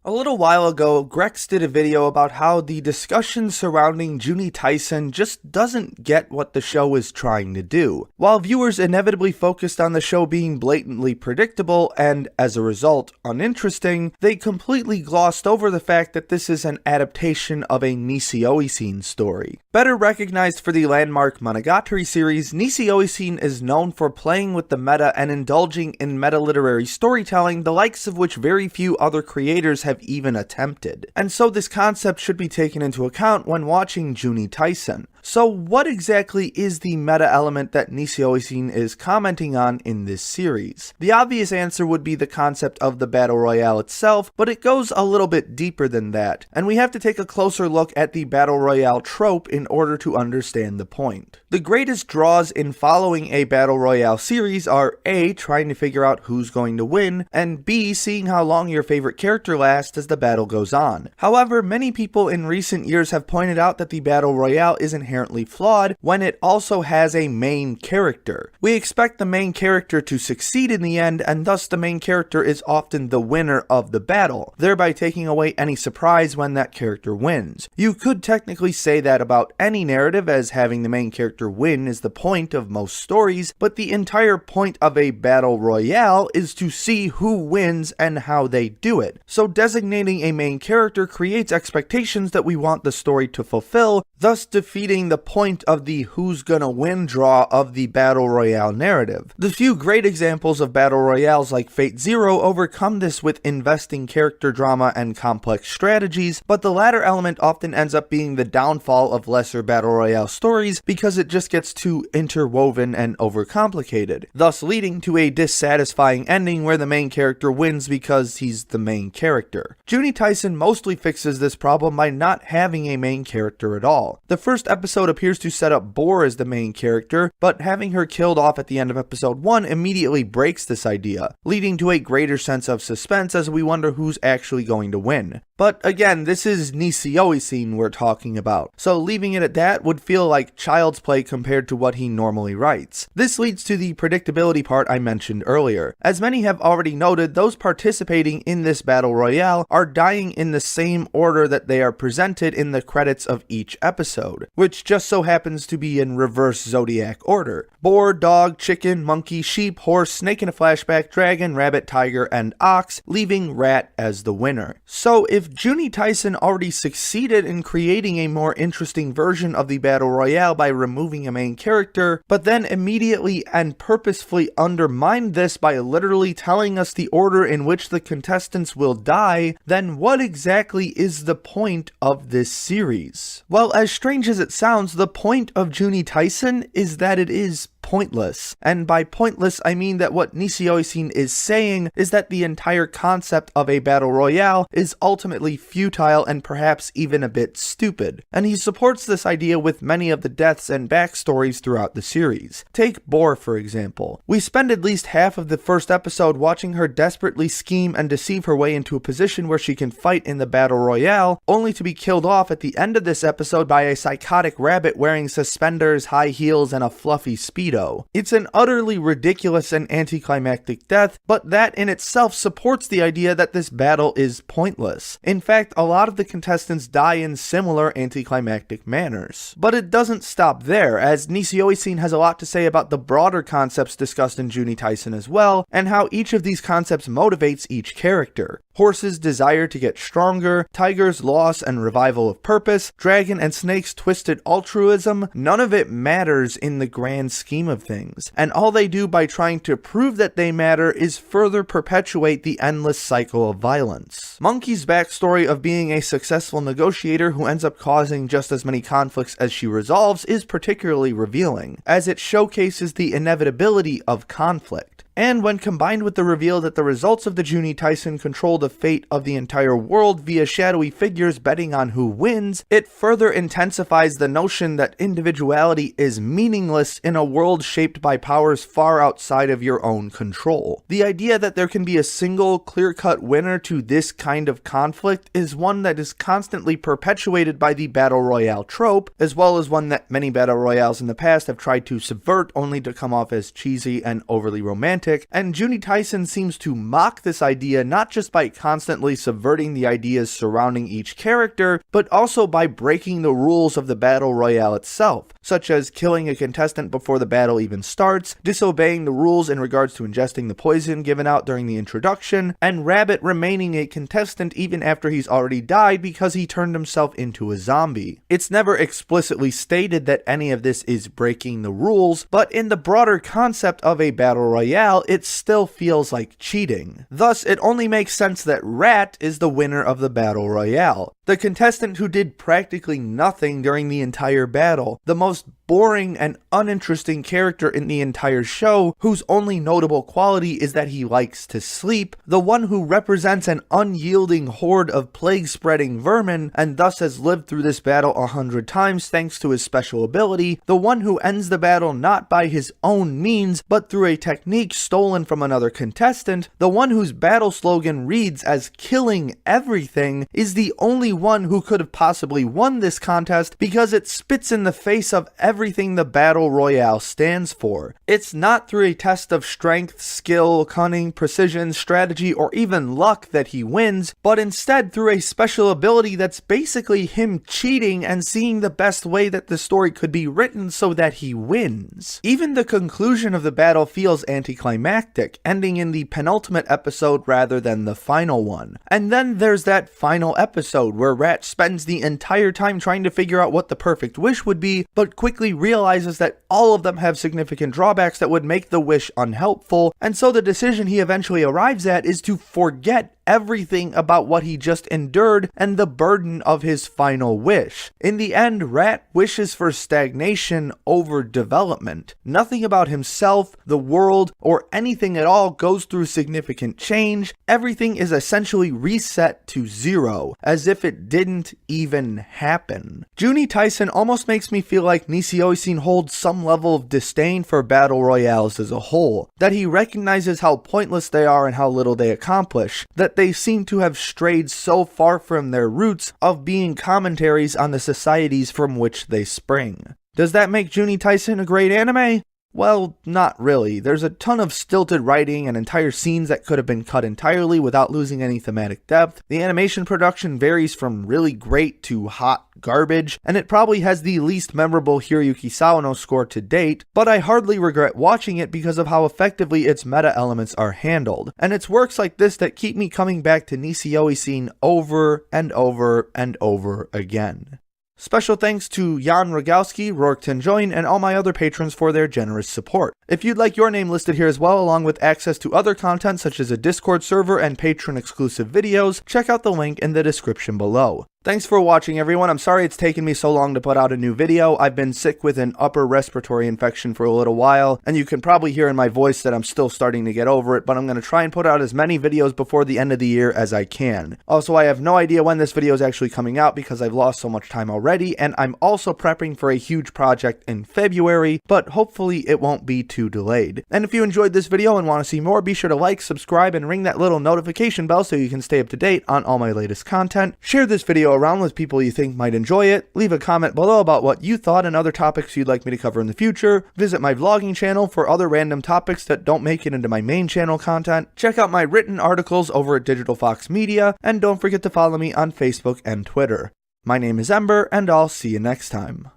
A little while ago, Grex did a video about how the discussion surrounding Juuni Taisen just doesn't get what the show is trying to do. While viewers inevitably focused on the show being blatantly predictable and, as a result, uninteresting, they completely glossed over the fact that this is an adaptation of a Nissi Oisin story. Better recognized for the landmark Monogatari series, Nissi Oisin is known for playing with the meta and indulging in meta-literary storytelling, the likes of which very few other creators have even attempted. And so this concept should be taken into account when watching Juuni Taisen. So what exactly is the meta element that Nissi Oisin is commenting on in this series? The obvious answer would be the concept of the battle royale itself, but it goes a little bit deeper than that, and we have to take a closer look at the battle royale trope in order to understand the point. The greatest draws in following a battle royale series are A, trying to figure out who's going to win, and B, seeing how long your favorite character lasts as the battle goes on. However, many people in recent years have pointed out that the battle royale is inherently flawed when it also has a main character. We expect the main character to succeed in the end, and thus the main character is often the winner of the battle, thereby taking away any surprise when that character wins. You could technically say that about any narrative, as having the main character win is the point of most stories, but the entire point of a battle royale is to see who wins and how they do it. So designating a main character creates expectations that we want the story to fulfill, thus defeating the point of the who's gonna win draw of the battle royale narrative. The few great examples of battle royales like Fate Zero overcome this with investing character drama and complex strategies, but the latter element often ends up being the downfall of lesser battle royale stories because it just gets too interwoven and overcomplicated, thus leading to a dissatisfying ending where the main character wins because he's the main character. Juuni Taisen mostly fixes this problem by not having a main character at all. The first episode appears to set up Boar as the main character, but having her killed off at the end of episode 1 immediately breaks this idea, leading to a greater sense of suspense as we wonder who's actually going to win. But again, this is Nissi Oisin we're talking about, so leaving it at that would feel like child's play compared to what he normally writes. This leads to the predictability part I mentioned earlier. As many have already noted, those participating in this battle royale are dying in the same order that they are presented in the credits of each episode, which just so happens to be in reverse zodiac order. Boar, dog, chicken, monkey, sheep, horse, snake in a flashback, dragon, rabbit, tiger, and ox, leaving rat as the winner. So if Juuni Taisen already succeeded in creating a more interesting version of the battle royale by removing a main character, but then immediately and purposefully undermined this by literally telling us the order in which the contestants will die, then what exactly is the point of this series? Well, as strange as it sounds, the point of Juuni Taisen is that it is pointless. And by pointless, I mean that what Nissi Oisin is saying is that the entire concept of a battle royale is ultimately futile and perhaps even a bit stupid. And he supports this idea with many of the deaths and backstories throughout the series. Take Boar, for example. We spend at least half of the first episode watching her desperately scheme and deceive her way into a position where she can fight in the battle royale, only to be killed off at the end of this episode by a psychotic rabbit wearing suspenders, high heels, and a fluffy speedo. It's an utterly ridiculous and anticlimactic death, but that in itself supports the idea that this battle is pointless. In fact, a lot of the contestants die in similar anticlimactic manners. But it doesn't stop there, as Nissi Oisin has a lot to say about the broader concepts discussed in Juuni Taisen as well, and how each of these concepts motivates each character. Horse's desire to get stronger, tiger's loss and revival of purpose, dragon and snake's twisted altruism, none of it matters in the grand scheme of things, and all they do by trying to prove that they matter is further perpetuate the endless cycle of violence. Monkey's backstory of being a successful negotiator who ends up causing just as many conflicts as she resolves is particularly revealing, as it showcases the inevitability of conflict. And when combined with the reveal that the results of the Juuni Taisen control the fate of the entire world via shadowy figures betting on who wins, it further intensifies the notion that individuality is meaningless in a world shaped by powers far outside of your own control. The idea that there can be a single clear-cut winner to this kind of conflict is one that is constantly perpetuated by the battle royale trope, as well as one that many battle royales in the past have tried to subvert only to come off as cheesy and overly romantic, romantic, and Juuni Taisen seems to mock this idea not just by constantly subverting the ideas surrounding each character, but also by breaking the rules of the battle royale itself, such as killing a contestant before the battle even starts, disobeying the rules in regards to ingesting the poison given out during the introduction, and Rabbit remaining a contestant even after he's already died because he turned himself into a zombie. It's never explicitly stated that any of this is breaking the rules, but in the broader concept of a battle royale, it still feels like cheating. Thus, it only makes sense that Rat is the winner of the battle royale, the contestant who did practically nothing during the entire battle, the most boring and uninteresting character in the entire show, whose only notable quality is that he likes to sleep, the one who represents an unyielding horde of plague-spreading vermin and thus has lived through this battle 100 times thanks to his special ability, the one who ends the battle not by his own means but through a technique stolen from another contestant, the one whose battle slogan reads as "killing everything," is the only one who could have possibly won this contest because it spits in the face of everything the battle royale stands for. It's not through a test of strength, skill, cunning, precision, strategy, or even luck that he wins, but instead through a special ability that's basically him cheating and seeing the best way that the story could be written so that he wins. Even the conclusion of the battle feels anticlimactic, ending in the penultimate episode rather than the final one. And then there's that final episode where Rat spends the entire time trying to figure out what the perfect wish would be, but quickly realizes that all of them have significant drawbacks that would make the wish unhelpful, and so the decision he eventually arrives at is to forget everything about what he just endured and the burden of his final wish. In the end, Rat wishes for stagnation over development. Nothing about himself, the world, or anything at all goes through significant change. Everything is essentially reset to zero, as if it didn't even happen. Juuni Taisen almost makes me feel like Nishioisin holds some level of disdain for battle royales as a whole, that he recognizes how pointless they are and how little they accomplish, that they seem to have strayed so far from their roots of being commentaries on the societies from which they spring. Does that make Juuni Taisen a great anime? Well, not really. There's a ton of stilted writing and entire scenes that could have been cut entirely without losing any thematic depth. The animation production varies from really great to hot garbage, and it probably has the least memorable Hiroyuki Sawano score to date, but I hardly regret watching it because of how effectively its meta elements are handled. And it's works like this that keep me coming back to Nishioisin over and over and over again. Special thanks to Jan Rogalski, Rourke Tenjoin, and all my other patrons for their generous support. If you'd like your name listed here as well, along with access to other content such as a Discord server and patron-exclusive videos, check out the link in the description below. Thanks for watching, everyone. I'm sorry it's taken me so long to put out a new video. I've been sick with an upper respiratory infection for a little while, and you can probably hear in my voice that I'm still starting to get over it, but I'm going to try and put out as many videos before the end of the year as I can. Also, I have no idea when this video is actually coming out because I've lost so much time already, and I'm also prepping for a huge project in February, but hopefully it won't be too delayed. And if you enjoyed this video and want to see more, be sure to like, subscribe, and ring that little notification bell so you can stay up to date on all my latest content. Share this video around with people you think might enjoy it. Leave a comment below about what you thought and other topics you'd like me to cover in the future. Visit my vlogging channel for other random topics that don't make it into my main channel content. Check out my written articles over at Digital Fox Media, and don't forget to follow me on Facebook and Twitter. My name is Ember, and I'll see you next time.